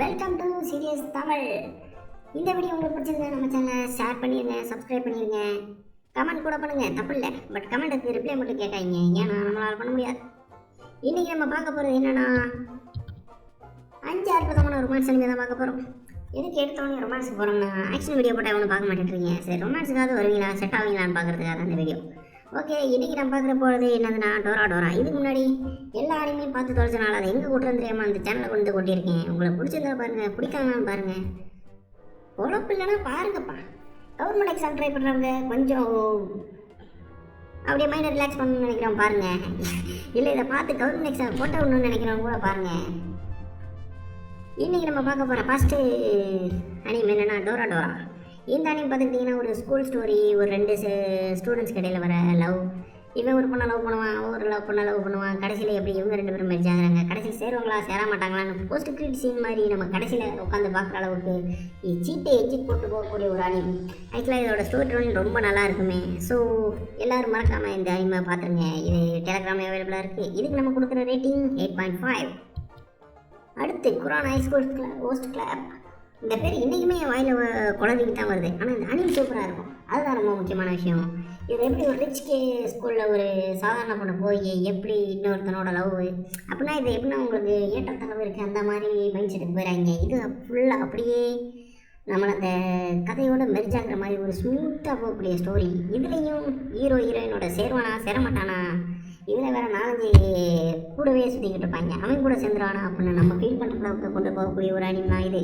Welcome to serious Tamil. இந்த video உங்களுக்கு பிடிச்சிருந்தா நம்ம சேனலை ஷேர் பண்ணிடுங்க, சப்ஸ்கிரைப் பண்ணிடுங்க, கமெண்ட் கூட பண்ணுங்க, தப்பு இல்லை. பட் கமெண்ட்டுக்கு ரிப்ளை மட்டும் கேட்காதீங்க, ஏன்னா நம்மளால் பண்ண முடியாது. இன்றைக்கி நம்ம பார்க்க போகிறது என்னென்னா 5 அற்புதமான ரொமான்ஸ் அனிமே தான் பார்க்க போகிறோம். எதுக்கு எடுத்தவொடனே ரொமான்ஸுக்கு போகிறோம்னா ஆக்ஷன் வீடியோ போட்டால் ஒன்றும் பார்க்க மாட்டேன்றீங்க. சரி, ரொமான்ஸுக்காவது வருவீங்களா, செட் ஆவீங்களான்னு பார்க்குறதுக்காக தான் இந்த வீடியோ. ஓகே, இன்றைக்கி நம்ம பார்க்குற போகிறது என்னதுன்னா டோரா. இதுக்கு முன்னாடி எல்லா அனிமையும் பார்த்து தொலைச்சனால அதை எங்கே கொண்டு தெரியாமல் அந்த சேனலை கொண்டு கொட்டியிருக்கேன். உங்களுக்கு பிடிச்சிருந்தா பாருங்கள், பிடிக்காமலாம் பாருங்கள். உழப்பு இல்லைன்னா பாருங்கப்பா. கவர்மெண்ட் எக்ஸாம் ட்ரை பண்ணுறவங்க கொஞ்சம் அப்படியே மைண்டை ரிலாக்ஸ் பண்ணணும்னு நினைக்கிறோம் பாருங்கள். இல்லை இதை பார்த்து கவர்மெண்ட் எக்ஸாம் போட்ட விடணும்னு நினைக்கிறவங்க கூட பாருங்கள். இன்றைக்கி நம்ம பார்க்க போகிற ஃபஸ்ட்டு அனிமே என்னென்னா டோரா. இந்த அனிமே பார்த்துக்கிட்டிங்கன்னா ஒரு ஸ்கூல் ஸ்டோரி. ஒரு 2 ஸ்டூடெண்ட்ஸ்க்கு இடையில் வர லவ். இவன் ஒரு பொண்ணை லவ் பண்ணுவான், ஒரு பொண்ணை லவ் பண்ணுவான். கடைசியில் எப்படி இவங்க 2 பேரும் மெர்ஜ் ஆகுறாங்க. கடைசியில் சேருவாங்களா சேர மாட்டாங்களான்னு போஸ்ட் கிரிட் சீன் மாதிரி நம்ம கடைசியில் உட்காந்து பார்க்குற அளவுக்கு சீட்டை எஜிட் போட்டு போகக்கூடிய ஒரு அனிமே. ஆக்சுவலாக இதோட ஸ்டோரி டெல்லிங் ரொம்ப நல்லா இருக்குமே. ஸோ எல்லோரும் மறக்காமல் இந்த அனிமே பார்த்துருங்க. இது டெலகிராமில் அவைலபிளாக இருக்குது. இதுக்கு நம்ம கொடுக்குற ரேட்டிங் 8.5. அடுத்து குரான் ஹைஸ்கூல் ஹோஸ்ட் கிளப். இந்த பேர் இன்றைக்குமே என் வாயில் குழந்தைக்கு தான் வருது. ஆனால் இந்த அனிமே சூப்பராக இருக்கும். அதுதான் ரொம்ப முக்கியமான விஷயம். இது எப்படி ஒரு ரிச் ஸ்கூலில் ஒரு சாதாரண பொண்ணு போய் எப்படி இன்னொருத்தனோட லவ் அப்படின்னா இது எப்படின்னா உங்களுக்கு ஏற்றத்தளவு இருக்குது அந்த மாதிரி மைண்ட் செட்டுக்கு போயிடாங்க. இது ஃபுல்லாக அப்படியே நம்மளை அந்த கதையோட மெர்ஜ் ஆகிற மாதிரி ஒரு ஸ்மூத்தாக போகக்கூடிய ஸ்டோரி. இதுலேயும் ஹீரோயினோட சேருவானா சேரமாட்டானா, இதில் வேறு 4-5 கூடவே சுற்றிக்கிட்டு இருப்பாங்க. அவன் கூட சேர்ந்துருவானா அப்படின்னு நம்ம ஃபீல் பண்ணுற அளவுக்கு கொண்டு போகக்கூடிய ஒரு அனிமே தான் இது.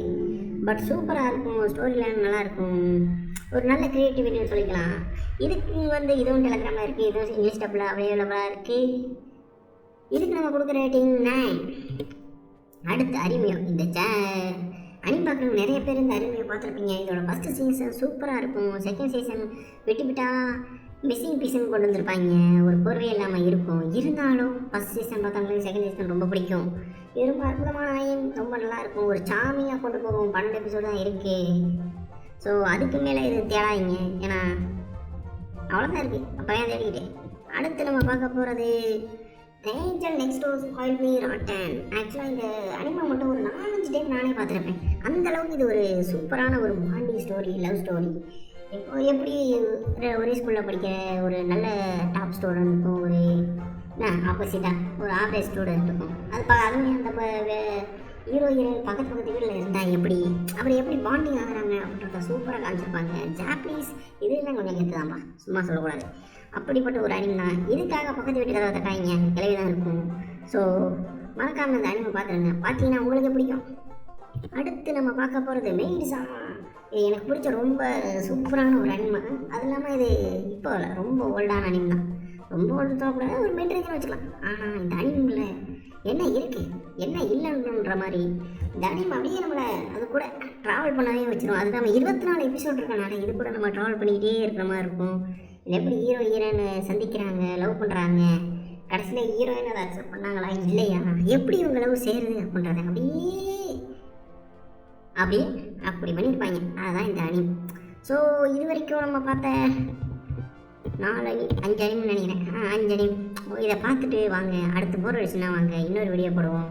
பட் சூப்பராக இருக்கும். ஸ்டோரி லைன் நல்லாயிருக்கும். ஒரு நல்ல க்ரியேட்டிவிட்டின்னு சொல்லிக்கலாம். இதுக்கு இதுவும் டெலகிராமில் இருக்குது, இதுவும் இங்கிலீஷ் டப்பில் அவைலபிளாக இருக்குது. இதுக்கு நம்ம கொடுக்குற ரேட்டிங் 9. அடுத்த அரிமியம். இந்த அனிமே பார்க்குறவங்க நிறைய பேர் இந்த அரிமியை பார்த்துருப்பீங்க. இதோட ஃபஸ்ட்டு சீசன் சூப்பராக இருக்கும். செகண்ட் சீசன் விட்டு மிஸ்ஸிங் பீஸுன்னு கொண்டு வந்திருப்பாங்க. ஒரு பொறுவே இல்லாமல் இருக்கும். இருந்தாலும் ஃபஸ்ட் சீசன் பார்த்தவங்களுக்கு செகண்ட் சீசன் ரொம்ப பிடிக்கும். இது ரொம்ப அற்புதமான அனிமே, ரொம்ப நல்லாயிருக்கும். ஒரு சாமியாக கொண்டு போகும். 12 எபிசோடு தான் இருக்குது. ஸோ அதுக்கு மேலே இது தேடாதீங்க, ஏன்னா அவ்வளோதான் இருக்குது. அப்போ ஏன் தேடிக்கிட்டு. அடுத்து நம்ம பார்க்க போகிறது angel next door call me rotten. ஆக்சுவலாக இந்த அனிமே மட்டும் ஒரு 4-5 டைம் நானே பார்த்துருப்பேன். அந்தளவுக்கு இது ஒரு சூப்பரான ஒரு பாண்டிங் ஸ்டோரி, லவ் ஸ்டோரி. இப்போ எப்படி ஒரே ஸ்கூலில் படிக்கிற ஒரு நல்ல டாப் ஸ்டூடெண்ட்டுக்கும் ஒரு ஆப்போசிட்டாக ஒரு ஆவரேஜ் ஸ்டூடெண்ட் இருக்கும். அதுவுமே அந்த ஹீரோயின் பக்கத்து வீட்டில் இருந்தால் எப்படி பாண்டிங் ஆகுறாங்க அப்படின்றத சூப்பராக காமிச்சிருப்பாங்க. ஜாப்பனீஸ் இதெல்லாம் கொஞ்சம் கெத்துதாம்மா, சும்மா சொல்லக்கூடாது. அப்படிப்பட்ட ஒரு அனிமே தான். இதுக்காக பக்கத்து வீட்டு கதை தக்காய்ங்க கிளவி தான் இருக்கும். ஸோ மறக்காமல் இந்த அனிமே பார்த்துருங்க. பார்த்தீங்கன்னா உங்களுக்கு பிடிக்கும். அடுத்து நம்ம பார்க்க போகிறது மெய்ட்ஸா. இது எனக்கு பிடிச்ச ரொம்ப சூப்பரான ஒரு அனிமே. அது இல்லாமல் இது இப்போ இல்லை, ரொம்ப ஓல்டான அனிமே தான். ரொம்ப ஓல்டு தரக்கூடாது, ஒரு மெட்ரேஜ்னு வச்சுக்கலாம். ஆனால் இந்த அனிமில் என்ன இருக்குது என்ன இல்லைன்ற மாதிரி இந்த அனிமே அப்படியே நம்மளை அது கூட ட்ராவல் பண்ணவே வச்சிடும். அது நம்ம 24 எபிசோட் இருக்கனால இது கூட நம்ம ட்ராவல் பண்ணிக்கிட்டே இருக்கிற மாதிரி இருக்கும். எப்படி ஹீரோயின் சந்திக்கிறாங்க, லவ் பண்ணுறாங்க, கடைசியில் ஹீரோயின் அதை அக்செப்ட் பண்ணாங்களா இல்லையா, எப்படி இவங்க லவ் சேருது அப்படின்றத அப்படி பண்ணியிருப்பாங்க. அதுதான் இந்த அனிமே. ஸோ இது வரைக்கும் நம்ம பார்த்த 4-5 அனிமே நினைக்கிறேன். 5 அனிமே. இதை பார்த்துட்டு வாங்க, அடுத்து போர் அடிச்சுன்னா வாங்க இன்னொரு வீடியோ போடுவோம்.